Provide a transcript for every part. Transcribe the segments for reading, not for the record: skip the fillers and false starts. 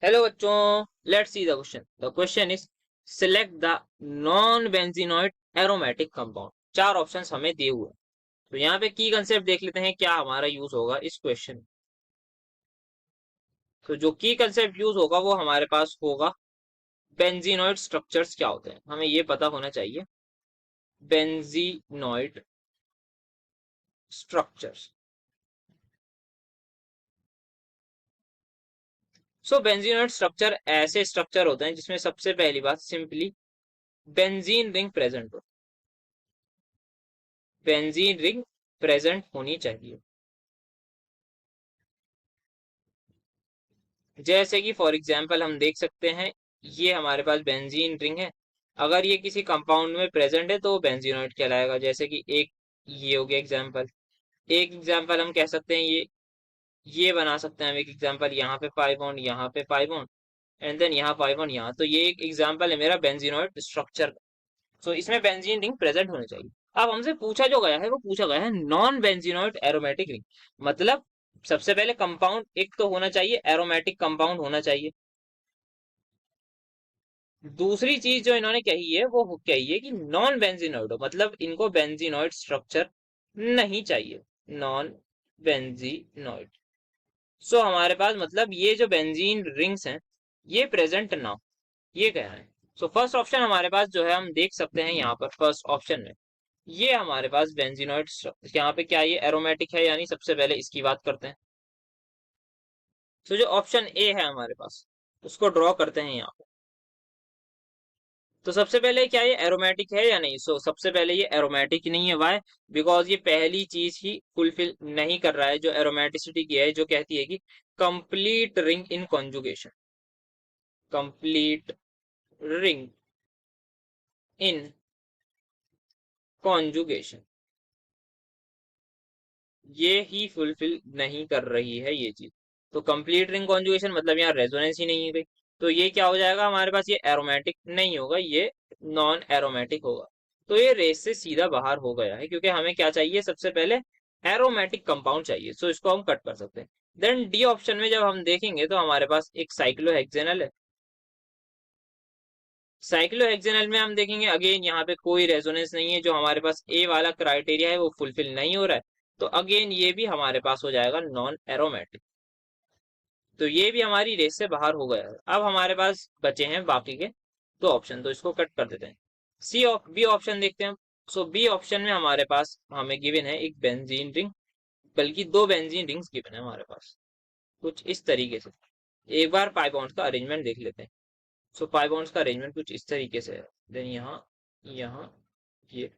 Hello बच्चों, let's see the question. The question is select the non benzenoid aromatic compound. चार options हमें दिए हुए हैं। तो यहाँ पे की कंसेप्ट देख लेते हैं क्या हमारा यूज होगा इस क्वेश्चन में। तो जो की कंसेप्ट यूज होगा वो हमारे पास होगा बेंजीनॉइड स्ट्रक्चर्स क्या होते हैं, हमें ये पता होना चाहिए। Benzenoid structures. So benzenoid structure ऐसे स्ट्रक्चर होते हैं जिसमें सबसे पहली बात सिंपली बेंजीन रिंग प्रेजेंट हो। बेंजीन रिंग प्रेजेंट होनी चाहिए। जैसे कि फॉर एग्जांपल हम देख सकते हैं, ये हमारे पास बेंजीन रिंग है। अगर ये किसी कंपाउंड में प्रेजेंट है तो वो बेंजीनॉइड कहलाएगा। जैसे कि एक ये हो गया एग्जांपल। एक एग्जांपल हम कह सकते हैं ये बना सकते हैं हम एक एग्जांपल, यहाँ पे पाई बॉन्ड, यहाँ पे पाई बॉन्ड, एंड देन यहाँ पाई बॉन्ड यहाँ। तो ये एक एग्जांपल है मेरा बेंजीनॉइड स्ट्रक्चर का। सो इसमें बेंजीन रिंग प्रेजेंट होनी चाहिए। अब हमसे पूछा जो गया है वो पूछा गया है नॉन बेंजीनॉइड एरोमेटिक रिंग। मतलब सबसे पहले कंपाउंड एक तो होना चाहिए, एरोमेटिक कंपाउंड होना चाहिए। दूसरी चीज जो इन्होंने कही है वो कही है कि नॉन बेंजीनॉइड हो, मतलब इनको बेंजीनॉइड स्ट्रक्चर नहीं चाहिए। Non benzenoid. सो हमारे पास मतलब ये जो बेंजीन रिंग्स हैं ये प्रेजेंट ना हो, ये कह रहे हैं। सो फर्स्ट ऑप्शन हमारे पास जो है हम देख सकते हैं यहाँ पर फर्स्ट ऑप्शन में ये हमारे पास बेंजीनॉइड। यहाँ पे क्या ये एरोमेटिक है यानी सबसे पहले इसकी बात करते हैं। तो जो ऑप्शन ए है हमारे पास उसको ड्रॉ करते हैं यहाँ पे। तो सबसे पहले क्या ये एरोमेटिक है या नहीं? सो सबसे पहले ये एरोमेटिक नहीं है। वाई? बिकॉज ये पहली चीज ही फुलफिल नहीं कर रहा है जो एरोमेटिसिटी की है, जो कहती है कि complete ring in conjugation. Complete ring in conjugation ये ही फुलफिल नहीं कर रही है ये चीज। तो कंप्लीट रिंग कॉन्जुगेशन मतलब यहाँ रेजोनेंस ही नहीं है गई। तो ये क्या हो जाएगा हमारे पास? ये एरोमेटिक नहीं होगा, ये नॉन एरोमेटिक होगा। तो ये रेस से सीधा बाहर हो गया है क्योंकि हमें क्या चाहिए? सबसे पहले एरोमेटिक कंपाउंड चाहिए। सो इसको हम कट कर सकते हैं। देन डी ऑप्शन में जब हम देखेंगे तो हमारे पास एक साइक्लोहेक्सेनल है। साइक्लोहेक्सेनल में हम देखेंगे अगेन यहाँ पे कोई रेजोनेंस नहीं है, जो हमारे पास ए वाला क्राइटेरिया है वो फुलफिल नहीं हो रहा है। तो अगेन ये भी हमारे पास हो जाएगा नॉन एरोमेटिक। तो ये भी हमारी रेस से बाहर हो गया है। अब हमारे पास बचे हैं बाकी के दो ऑप्शन, तो इसको कट कर देते हैं। बी ऑप्शन देखते हैं। सो बी ऑप्शन में हमारे पास हमें गिवन है एक बेंजीन रिंग, बल्कि दो बेंजीन रिंग्स गिवन है हमारे पास कुछ इस तरीके से। एक बार पाई बॉन्ड्स का अरेंजमेंट देख लेते हैं। सो पाई बॉन्ड्स का अरेंजमेंट कुछ इस तरीके से है। देन यहाँ, यहाँ, ये।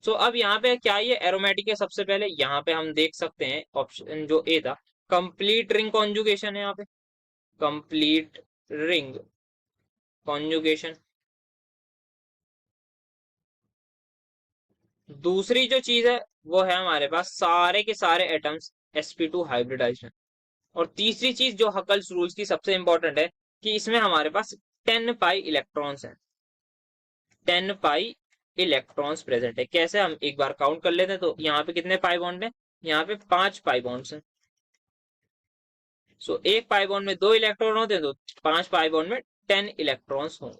सो अब यहाँ पे क्या ये एरोमेटिक है? सबसे पहले यहाँ पे हम देख सकते हैं ऑप्शन जो ए था, कंप्लीट रिंग कॉन्जुगेशन है यहाँ पे। Complete ring conjugation. दूसरी जो चीज है वो है हमारे पास सारे के सारे एटम्स sp2 हाइब्रिडाइज्ड हैं। और तीसरी चीज जो हकल्स रूल्स की सबसे इंपॉर्टेंट है कि इसमें हमारे पास 10 पाई इलेक्ट्रॉन्स हैं। 10 पाई इलेक्ट्रॉन्स प्रेजेंट है। कैसे? हम एक बार काउंट कर लेते हैं। तो यहाँ पे कितने पाई बॉन्ड है? यहाँ पे 5 पाई बॉन्ड्स हैं। सो एक पाई बॉन्ड में 2 इलेक्ट्रॉन होते हैं, तो 5 पाई बॉन्ड में 10 इलेक्ट्रॉन्स होंगे।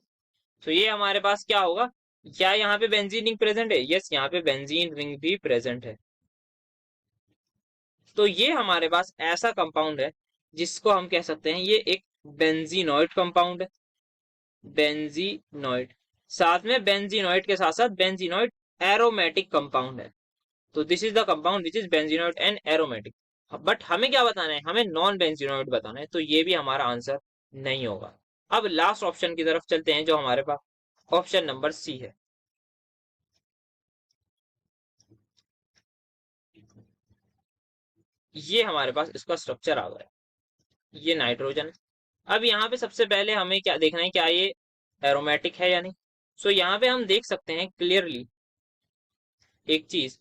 तो ये हमारे पास क्या होगा? क्या यहाँ पे बेंजीन रिंग प्रेजेंट है? यस, यहाँ पे बेंजीन रिंग भी प्रेजेंट है। तो ये हमारे पास ऐसा कंपाउंड है जिसको हम कह सकते हैं ये एक बेंजीनॉइड कंपाउंड है। बेंजीनॉइड। साथ में बेंजीनॉइड के साथ साथ बेंजीनॉइड एरोमेटिक कंपाउंड है। तो this is the compound which is benzenoid and aromatic. But हमें क्या बताना है? हमें नॉन बेंजीनॉइड बताना है। तो ये भी हमारा आंसर नहीं होगा। अब लास्ट ऑप्शन की तरफ चलते हैं जो हमारे पास ऑप्शन नंबर सी है। ये हमारे पास इसका स्ट्रक्चर आ गया। ये नाइट्रोजन है। अब यहाँ पे सबसे पहले हमें क्या देखना है, क्या ये एरोमेटिक है या नहीं? सो यहाँ पे हम देख सकते हैं क्लियरली एक चीज।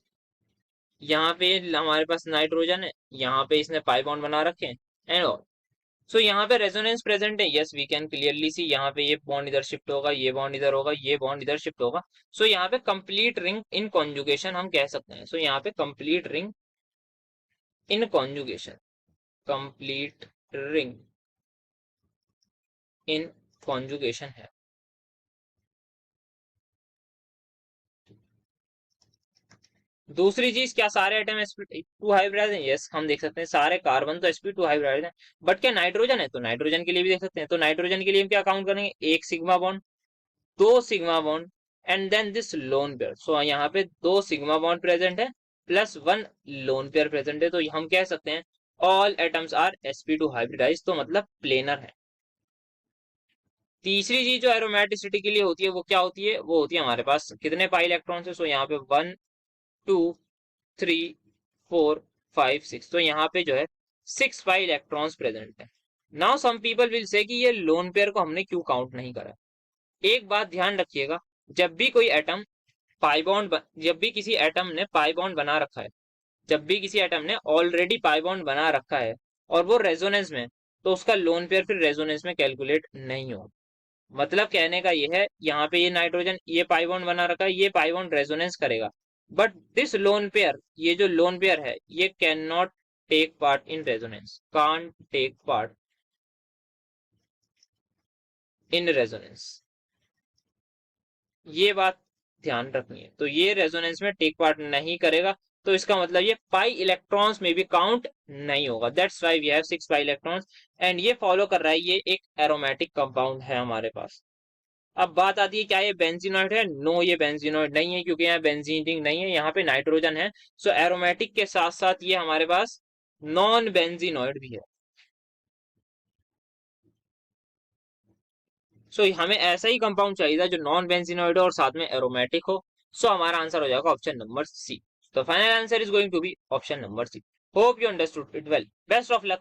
यहाँ पे हमारे पास नाइट्रोजन है, यहाँ पे इसने पाई बॉन्ड बना रखे हैं एंड ऑल। सो यहाँ पे रेजोनेंस प्रेजेंट है। Yes, we can clearly see यहाँ पे ये बॉन्ड इधर शिफ्ट होगा, ये बॉन्ड इधर होगा, ये बॉन्ड इधर शिफ्ट होगा। सो यहाँ पे कंप्लीट रिंग इन कॉन्जुगेशन हम कह सकते हैं। सो यहाँ पे complete ring in conjugation, complete ring in conjugation है। दूसरी चीज, क्या सारे एटम sp2 हाइब्रिड हैं? यस, हम देख सकते हैं सारे कार्बन तो sp2 हाइब्रिड हैं, बट क्या नाइट्रोजन है? तो नाइट्रोजन के लिए भी देख सकते हैं। तो नाइट्रोजन के लिए हम क्या काउंट करेंगे? एक सिग्मा बॉन्ड, दो sigma bond, and then this lone pair. So यहाँ पे दो सिग्मा बॉन्ड प्रेजेंट है plus one lone pair present है, तो हम कह सकते हैं all atoms are sp2 hybridise, तो मतलब प्लेनर है। तीसरी चीज जो एरोमेटिसिटी के लिए होती है वो क्या होती है? वो होती है हमारे पास कितने पाई इलेक्ट्रॉन्स है। सो यहाँ पे 1 2 3 4 5 6, तो यहाँ पे जो है 6 पाई इलेक्ट्रॉन्स प्रेजेंट है। Now some people will say कि ये लोन पेयर को हमने क्यों काउंट नहीं करा। एक बात ध्यान रखिएगा, जब भी कोई एटम पाई बॉन्ड जब भी किसी एटम ने पाई बॉन्ड बना रखा है, जब भी किसी एटम ने ऑलरेडी पाई बॉन्ड बना रखा है और वो रेजोनेंस में, तो उसका लोन पेयर फिर रेजोनेंस में कैलकुलेट नहीं होगा। मतलब कहने का ये है, यहाँ पे ये नाइट्रोजन ये पाई बॉन्ड बना रखा है, ये पाई बॉन्ड रेजोनेंस करेगा, बट दिस लोन पेयर, ये जो लोन पेयर है, ये can not take part in resonance, can't take part in resonance. ये बात ध्यान रखनी है। तो ये रेजोनेंस में टेक पार्ट नहीं करेगा, तो इसका मतलब ये पाई इलेक्ट्रॉन्स में भी काउंट नहीं होगा। That's why we have 6 pi electrons, and ये फॉलो कर रहा है, ये एक एरोमेटिक कंपाउंड है हमारे पास। अब बात आती है क्या ये बेंजीनॉइड है? नो, ये बेंजीनॉइड नहीं है, क्योंकि यहाँ बेंजीन रिंग नहीं है, यहाँ पे नाइट्रोजन है। सो एरोमेटिक के साथ साथ ये हमारे पास नॉन बेंजीनॉइड भी है। सो हमें ऐसा ही कंपाउंड चाहिए था जो नॉन बेंजीनॉइड हो और साथ में एरोमेटिक हो। सो हमारा आंसर हो जाएगा ऑप्शन नंबर सी। तो final answer is going to be option number C. Hope you understood it well. Best of luck.